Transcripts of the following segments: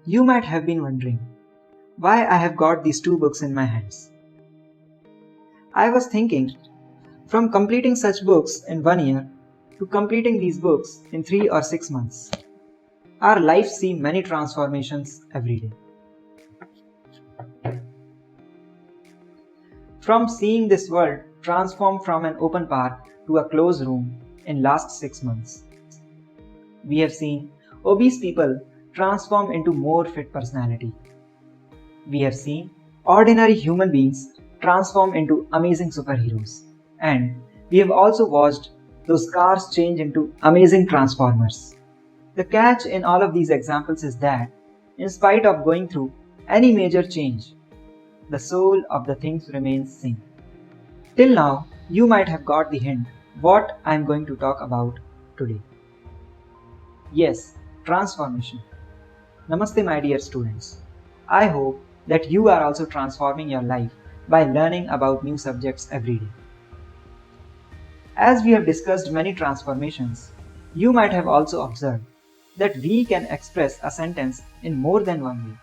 You might have been wondering why I have got these two books in my hands. I was thinking, from completing such books in 1 year to completing these books in 3 or 6 months, our lives see many transformations every day. From seeing this world transform from an open park to a closed room in last 6 months, we have seen obese people transform into more fit personality. We have seen ordinary human beings transform into amazing superheroes. And we have also watched those cars change into amazing transformers. The catch in all of these examples is that, in spite of going through any major change, the soul of the things remains same. Till now, you might have got the hint what I am going to talk about today. Yes, transformation. Namaste my dear students. I hope that you are also transforming your life by learning about new subjects every day. As we have discussed many transformations, you might have also observed that we can express a sentence in more than one way,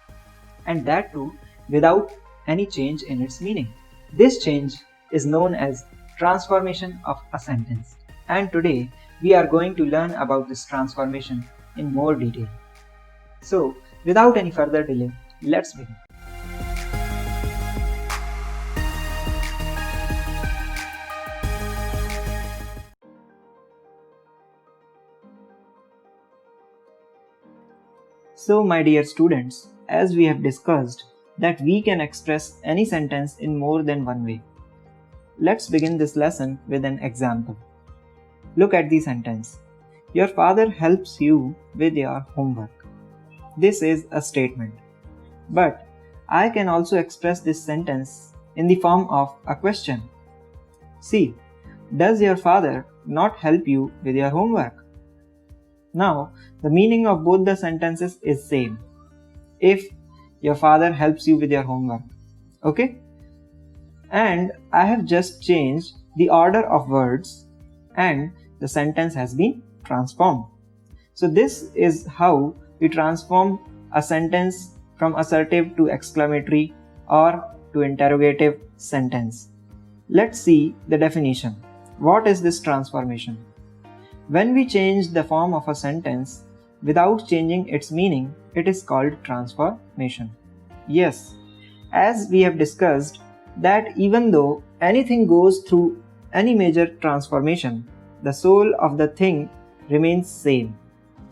and that too without any change in its meaning. This change is known as transformation of a sentence, and today we are going to learn about this transformation in more detail. So, without any further delay, let's begin. So, my dear students, as we have discussed that we can express any sentence in more than one way, let's begin this lesson with an example. Look at the sentence. Your father helps you with your homework. This is a statement. But I can also express this sentence in the form of a question. See, does your father not help you with your homework? Now, the meaning of both the sentences is same. If your father helps you with your homework. Okay? And I have just changed the order of words and the sentence has been transformed. So this is how we transform a sentence from assertive to exclamatory or to interrogative sentence. Let's see the definition. What is this transformation? When we change the form of a sentence without changing its meaning, it is called transformation. Yes, as we have discussed that even though anything goes through any major transformation, the soul of the thing remains same.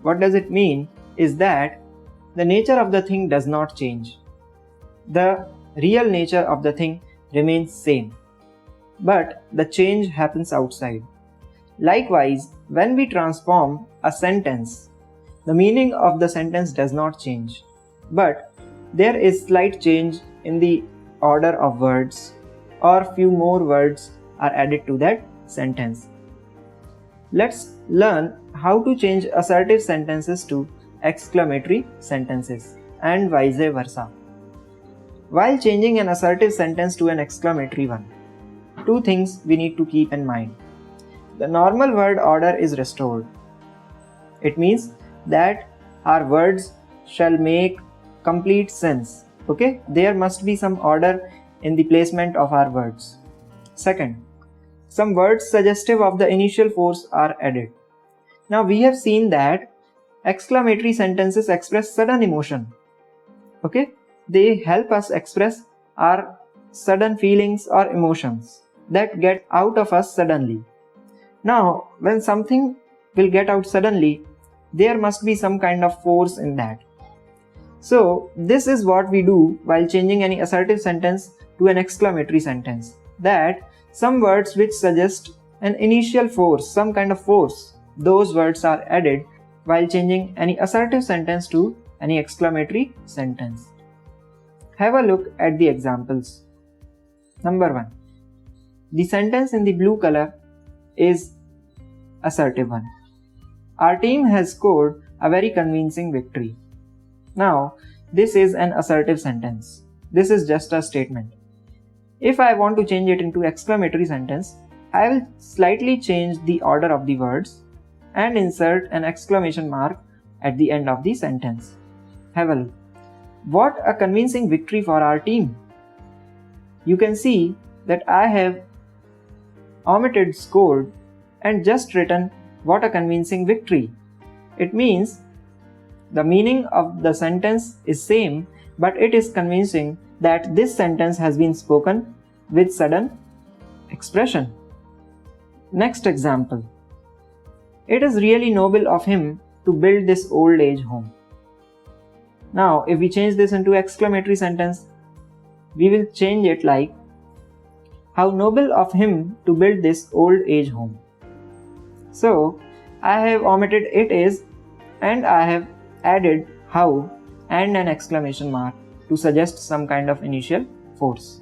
What does it mean is that the nature of the thing does not change. The real nature of the thing remains same, but the change happens outside. Likewise, when we transform a sentence, the meaning of the sentence does not change, but there is slight change in the order of words, or few more words are added to that sentence. Let's learn how to change assertive sentences to exclamatory sentences and vice versa. While changing an assertive sentence to an exclamatory one, two things we need to keep in mind. The normal word order is restored. It means that our words shall make complete sense. Okay? There must be some order in the placement of our words. Second, some words suggestive of the initial force are added. Now we have seen that exclamatory sentences express sudden emotion. Okay? They help us express our sudden feelings or emotions that get out of us suddenly. Now, when something will get out suddenly, there must be some kind of force in that. So, this is what we do while changing any assertive sentence to an exclamatory sentence. That some words which suggest an initial force, some kind of force, those words are added while changing any assertive sentence to any exclamatory sentence. Have a look at the examples. Number 1. The sentence in the blue color is assertive one. Our team has scored a very convincing victory. Now, this is an assertive sentence. This is just a statement. If I want to change it into exclamatory sentence, I will slightly change the order of the words and insert an exclamation mark at the end of the sentence. Have a look. What a convincing victory for our team! You can see that I have omitted scored and just written what a convincing victory. It means the meaning of the sentence is same, but it is convincing that this sentence has been spoken with sudden expression. Next example. It is really noble of him to build this old age home. Now, if we change this into exclamatory sentence, we will change it like, how noble of him to build this old age home. So, I have omitted it is and I have added how and an exclamation mark to suggest some kind of initial force.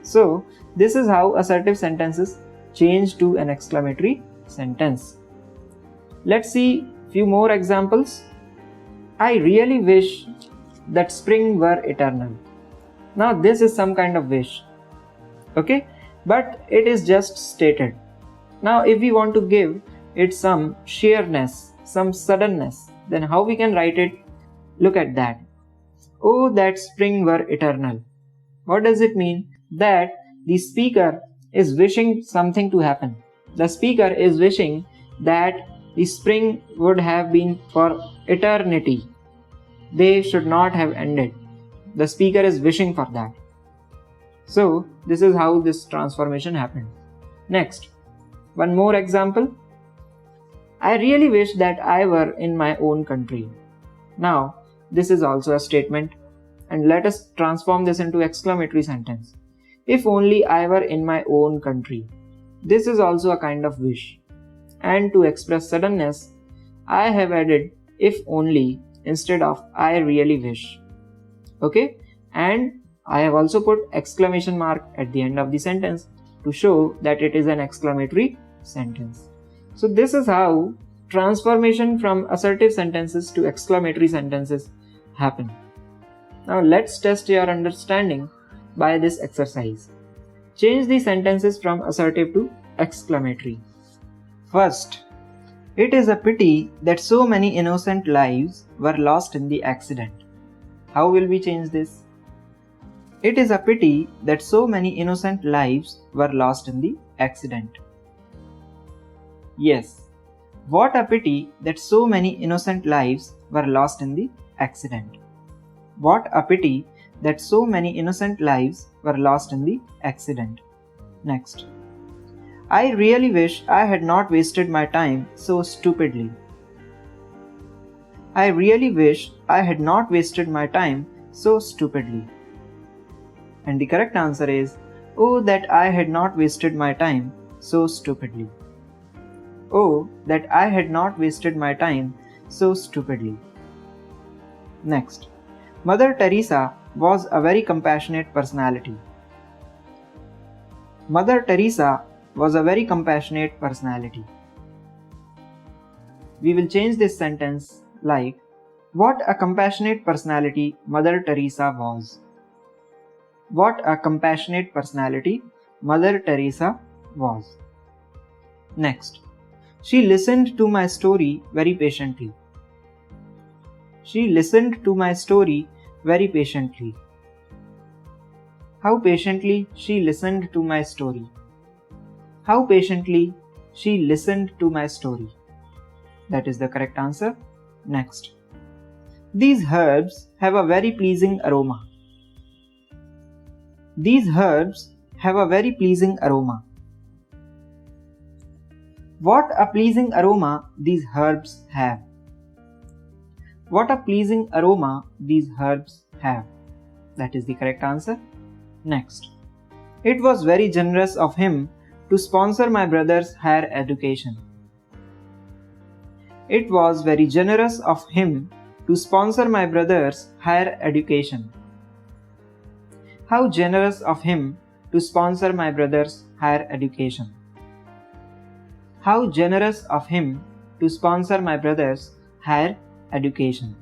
So, this is how assertive sentences change to an exclamatory sentence. Let's see few more examples. I really wish that spring were eternal. Now this is some kind of wish, okay, but it is just stated. Now if we want to give it some sheerness, some suddenness, then how we can write it? Look at that. Oh, that spring were eternal. What does it mean? That the speaker is wishing something to happen. The speaker is wishing that the spring would have been for eternity. They should not have ended. The speaker is wishing for that. So, this is how this transformation happened. Next, one more example. I really wish that I were in my own country. Now, this is also a statement, and let us transform this into exclamatory sentence. If only I were in my own country. This is also a kind of wish. And to express suddenness, I have added if only instead of I really wish. Okay, and I have also put exclamation mark at the end of the sentence to show that it is an exclamatory sentence. So this is how transformation from assertive sentences to exclamatory sentences happen. Now let's test your understanding by this exercise. Change the sentences from assertive to exclamatory. First, it is a pity that so many innocent lives were lost in the accident. How will we change this? It is a pity that so many innocent lives were lost in the accident. Yes, what a pity that so many innocent lives were lost in the accident. What a pity that so many innocent lives were lost in the accident. Next. I really wish I had not wasted my time so stupidly. I really wish I had not wasted my time so stupidly. And the correct answer is, oh, that I had not wasted my time so stupidly. Oh, that I had not wasted my time so stupidly. Next. Mother Teresa was a very compassionate personality. Mother Teresa was a very compassionate personality. We will change this sentence like, what a compassionate personality Mother Teresa was. What a compassionate personality Mother Teresa was. Next, she listened to my story very patiently. She listened to my story very patiently. How patiently she listened to my story. How patiently she listened to my story. That is the correct answer. Next. These herbs have a very pleasing aroma. These herbs have a very pleasing aroma. What a pleasing aroma these herbs have. What a pleasing aroma these herbs have. That is the correct answer. Next. It was very generous of him to sponsor my brother's higher education. It was very generous of him to sponsor my brother's higher education. How generous of him to sponsor my brother's higher education. How generous of him to sponsor my brother's higher education.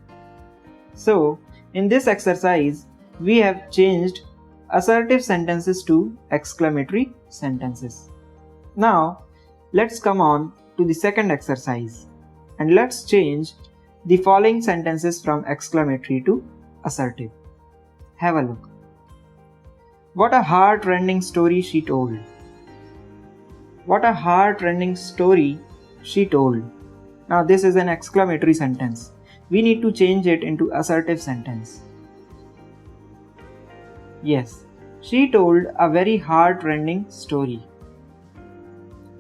So, in this exercise, we have changed assertive sentences to exclamatory sentences. Now, let's come on to the second exercise and let's change the following sentences from exclamatory to assertive. have a look. What a heart-rending story she told. What a heart-rending story she told. Now this is an exclamatory sentence. We need to change it into assertive sentence. Yes, she told a very heart-rending story.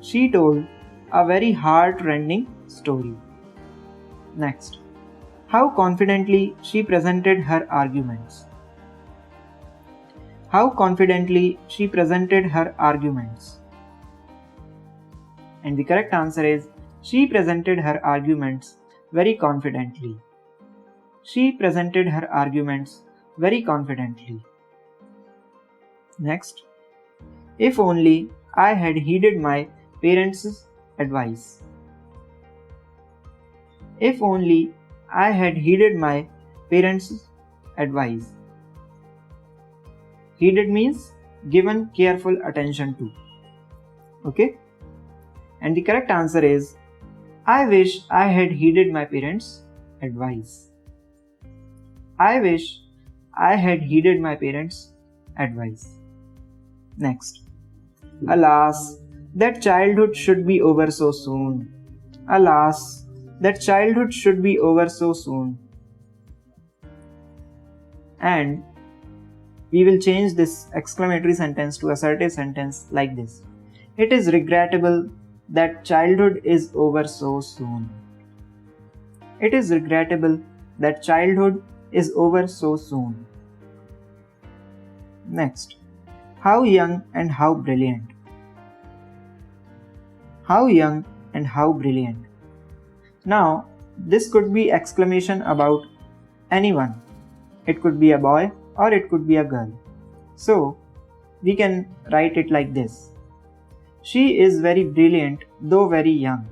She told a very heart-rending story. Next, how confidently she presented her arguments. How confidently she presented her arguments. And the correct answer is, she presented her arguments very confidently. She presented her arguments very confidently. Next, if only I had heeded my parents' advice. If only I had heeded my parents' advice. Heeded means given careful attention to. Okay? And the correct answer is, I wish I had heeded my parents' advice. I wish I had heeded my parents' advice. Next, alas, that childhood should be over so soon. Alas, that childhood should be over so soon. And we will change this exclamatory sentence to assertive sentence like this. It is regrettable that childhood is over so soon. It is regrettable that childhood is over so soon. Next, how young and how brilliant. How young and how brilliant. Now, this could be exclamation about anyone. It could be a boy or it could be a girl. So, we can write it like this. She is very brilliant though very young.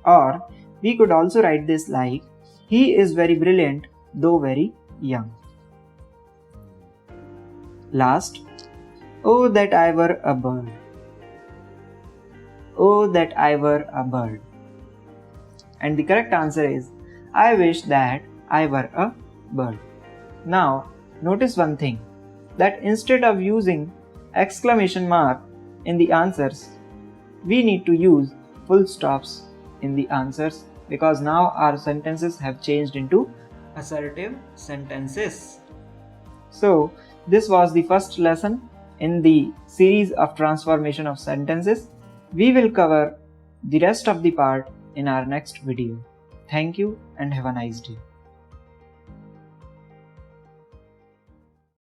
Or, we could also write this like, he is very brilliant though very young. Last, oh that I were a bird. Oh that I were a bird. And the correct answer is, I wish that I were a bird. Now, notice one thing, that instead of using exclamation mark in the answers, we need to use full stops in the answers because now our sentences have changed into assertive sentences. So, this was the first lesson in the series of transformation of sentences. We will cover the rest of the part in our next video. Thank you and have a nice day.